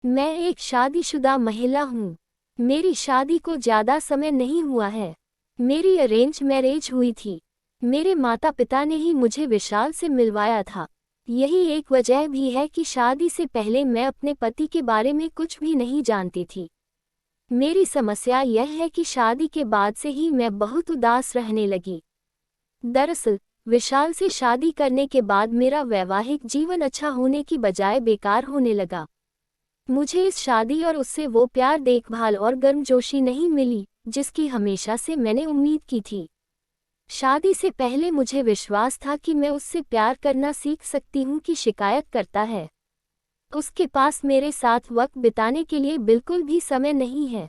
मैं एक शादीशुदा महिला हूँ। मेरी शादी को ज़्यादा समय नहीं हुआ है। मेरी अरेंज मैरिज हुई थी। मेरे माता पिता ने ही मुझे विशाल से मिलवाया था। यही एक वजह भी है कि शादी से पहले मैं अपने पति के बारे में कुछ भी नहीं जानती थी। मेरी समस्या यह है कि शादी के बाद से ही मैं बहुत उदास रहने लगी। दरअसल, विशाल से शादी करने के बाद मेरा वैवाहिक जीवन अच्छा होने की बजाय बेकार होने लगा। मुझे इस शादी और उससे वो प्यार, देखभाल और गर्मजोशी नहीं मिली जिसकी हमेशा से मैंने उम्मीद की थी। शादी से पहले मुझे विश्वास था कि मैं उससे प्यार करना सीख सकती हूँ कि शिकायत करता है। उसके पास मेरे साथ वक्त बिताने के लिए बिल्कुल भी समय नहीं है।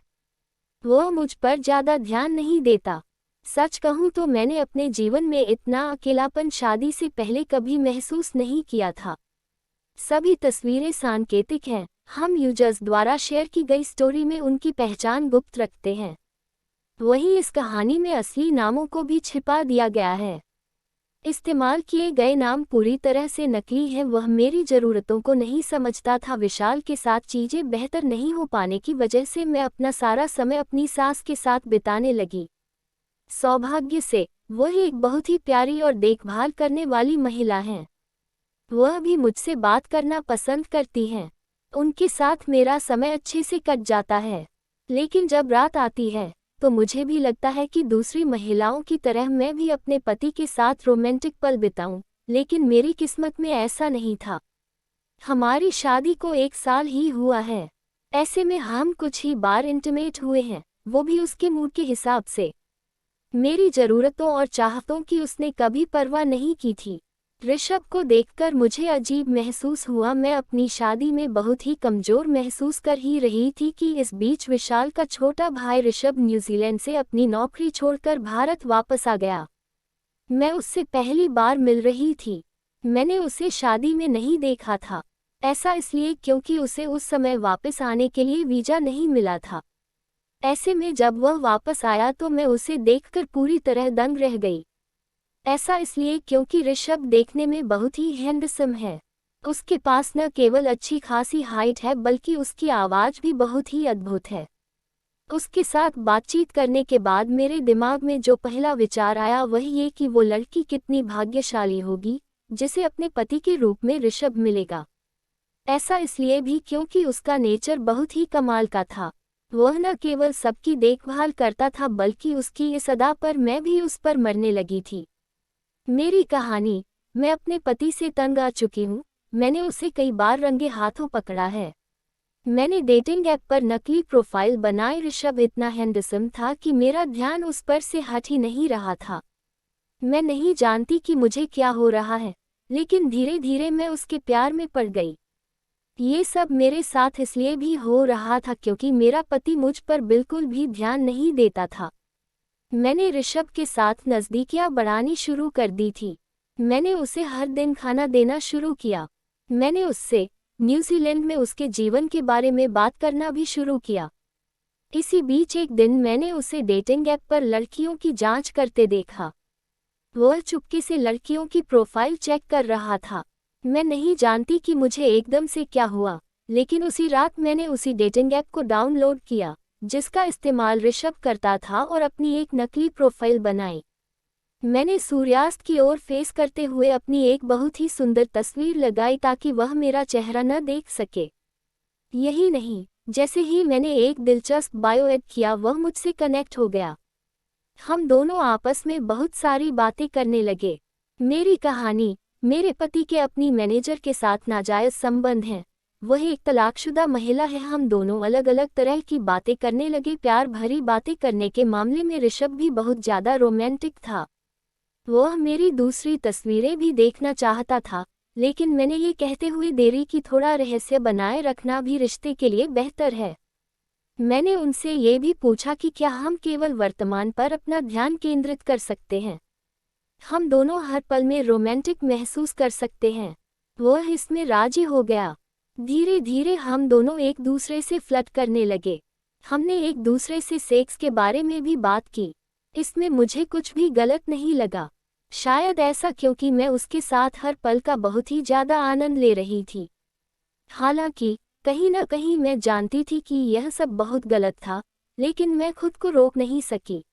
वो मुझ पर ज़्यादा ध्यान नहीं देता। सच कहूँ तो मैंने अपने जीवन में इतना अकेलापन शादी से पहले कभी महसूस नहीं किया था। सभी तस्वीरें सांकेतिक हैं। हम यूजर्स द्वारा शेयर की गई स्टोरी में उनकी पहचान गुप्त रखते हैं। वहीं इस कहानी में असली नामों को भी छिपा दिया गया है। इस्तेमाल किए गए नाम पूरी तरह से नकली हैं। वह मेरी ज़रूरतों को नहीं समझता था। विशाल के साथ चीज़ें बेहतर नहीं हो पाने की वजह से मैं अपना सारा समय अपनी सास के साथ बिताने लगी। सौभाग्य से वह एक बहुत ही प्यारी और देखभाल करने वाली महिला हैं। वह भी मुझसे बात करना पसंद करती हैं। उनके साथ मेरा समय अच्छे से कट जाता है। लेकिन जब रात आती है तो मुझे भी लगता है कि दूसरी महिलाओं की तरह मैं भी अपने पति के साथ रोमांटिक पल बिताऊं, लेकिन मेरी किस्मत में ऐसा नहीं था। हमारी शादी को 1 साल ही हुआ है। ऐसे में हम कुछ ही बार इंटीमेट हुए हैं, वो भी उसके मूड के हिसाब से। मेरी ज़रूरतों और चाहतों की उसने कभी परवाह नहीं की थी। ऋषभ को देखकर मुझे अजीब महसूस हुआ। मैं अपनी शादी में बहुत ही कमज़ोर महसूस कर ही रही थी कि इस बीच विशाल का छोटा भाई ऋषभ न्यूजीलैंड से अपनी नौकरी छोड़कर भारत वापस आ गया। मैं उससे पहली बार मिल रही थी। मैंने उसे शादी में नहीं देखा था। ऐसा इसलिए क्योंकि उसे उस समय वापस आने के लिए वीज़ा नहीं मिला था। ऐसे में जब वह वापस आया तो मैं उसे देखकर पूरी तरह दंग रह गई। ऐसा इसलिए क्योंकि ऋषभ देखने में बहुत ही हैंडसम है। उसके पास न केवल अच्छी खासी हाइट है बल्कि उसकी आवाज़ भी बहुत ही अद्भुत है। उसके साथ बातचीत करने के बाद मेरे दिमाग में जो पहला विचार आया वह ये कि वो लड़की कितनी भाग्यशाली होगी जिसे अपने पति के रूप में ऋषभ मिलेगा। ऐसा इसलिए भी क्योंकि उसका नेचर बहुत ही कमाल का था। वह न केवल सबकी देखभाल करता था बल्कि उसकी इस अदा पर मैं भी उस पर मरने लगी थी। मेरी कहानी। मैं अपने पति से तंग आ चुकी हूँ। मैंने उसे कई बार रंगे हाथों पकड़ा है। मैंने डेटिंग ऐप पर नकली प्रोफाइल बनाए। ऋषभ इतना हैंडसम था कि मेरा ध्यान उस पर से हट ही नहीं रहा था। मैं नहीं जानती कि मुझे क्या हो रहा है, लेकिन धीरे धीरे मैं उसके प्यार में पड़ गई। ये सब मेरे साथ इसलिए भी हो रहा था क्योंकि मेरा पति मुझ पर बिल्कुल भी ध्यान नहीं देता था। मैंने ऋषभ के साथ नज़दीकियां बढ़ानी शुरू कर दी थी। मैंने उसे हर दिन खाना देना शुरू किया। मैंने उससे न्यूजीलैंड में उसके जीवन के बारे में बात करना भी शुरू किया। इसी बीच एक दिन मैंने उसे डेटिंग ऐप पर लड़कियों की जांच करते देखा। वह चुपके से लड़कियों की प्रोफाइल चेक कर रहा था। मैं नहीं जानती कि मुझे एकदम से क्या हुआ, लेकिन उसी रात मैंने उसी डेटिंग ऐप को डाउनलोड किया जिसका इस्तेमाल ऋषभ करता था और अपनी एक नकली प्रोफाइल बनाई। मैंने सूर्यास्त की ओर फेस करते हुए अपनी एक बहुत ही सुंदर तस्वीर लगाई ताकि वह मेरा चेहरा न देख सके। यही नहीं, जैसे ही मैंने एक दिलचस्प बायो ऐड किया वह मुझसे कनेक्ट हो गया। हम दोनों आपस में बहुत सारी बातें करने लगे। मेरी कहानी। मेरे पति के अपनी मैनेजर के साथ नाजायज़ संबंध हैं। वह एक तलाकशुदा महिला है। हम दोनों अलग अलग तरह की बातें करने लगे। प्यार भरी बातें करने के मामले में ऋषभ भी बहुत ज़्यादा रोमांटिक था। वह मेरी दूसरी तस्वीरें भी देखना चाहता था, लेकिन मैंने ये कहते हुए देरी कि थोड़ा रहस्य बनाए रखना भी रिश्ते के लिए बेहतर है। मैंने उनसे ये भी पूछा कि क्या हम केवल वर्तमान पर अपना ध्यान केंद्रित कर सकते हैं। हम दोनों हर पल में रोमांटिक महसूस कर सकते हैं। वह इसमें राजी हो गया। धीरे धीरे हम दोनों एक दूसरे से फ्लर्ट करने लगे। हमने एक दूसरे से सेक्स के बारे में भी बात की। इसमें मुझे कुछ भी गलत नहीं लगा। शायद ऐसा क्योंकि मैं उसके साथ हर पल का बहुत ही ज़्यादा आनंद ले रही थी। हालांकि कहीं न कहीं मैं जानती थी कि यह सब बहुत गलत था, लेकिन मैं खुद को रोक नहीं सकी।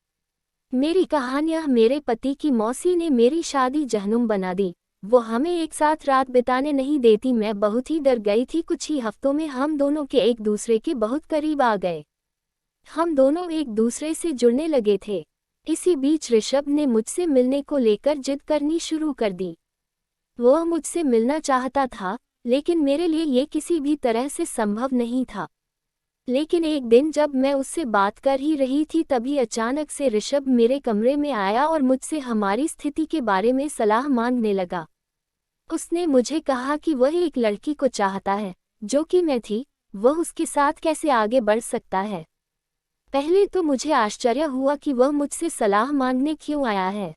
मेरी कहानियाँ मेरे पति की मौसी ने मेरी शादी जहन्नुम बना दी। वो हमें एक साथ रात बिताने नहीं देती। मैं बहुत ही डर गई थी। कुछ ही हफ्तों में हम दोनों के एक दूसरे के बहुत करीब आ गए। हम दोनों एक दूसरे से जुड़ने लगे थे। इसी बीच ऋषभ ने मुझसे मिलने को लेकर जिद करनी शुरू कर दी। वह मुझसे मिलना चाहता था, लेकिन मेरे लिए ये किसी भी तरह से संभव नहीं था। लेकिन एक दिन जब मैं उससे बात कर ही रही थी, तभी अचानक से ऋषभ मेरे कमरे में आया और मुझसे हमारी स्थिति के बारे में सलाह मांगने लगा। उसने मुझे कहा कि वह एक लड़की को चाहता है, जो कि मैं थी। वह उसके साथ कैसे आगे बढ़ सकता है? पहले तो मुझे आश्चर्य हुआ कि वह मुझसे सलाह मांगने क्यों आया है,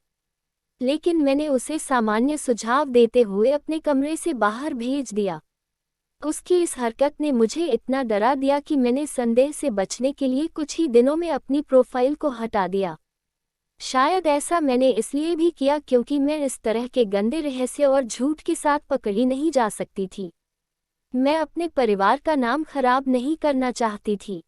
लेकिन मैंने उसे सामान्य सुझाव देते हुए अपने कमरे से बाहर भेज दिया। उसकी इस हरकत ने मुझे इतना डरा दिया कि मैंने संदेह से बचने के लिए कुछ ही दिनों में अपनी प्रोफाइल को हटा दिया। शायद ऐसा मैंने इसलिए भी किया क्योंकि मैं इस तरह के गंदे रहस्य और झूठ के साथ पकड़ी नहीं जा सकती थी। मैं अपने परिवार का नाम खराब नहीं करना चाहती थी।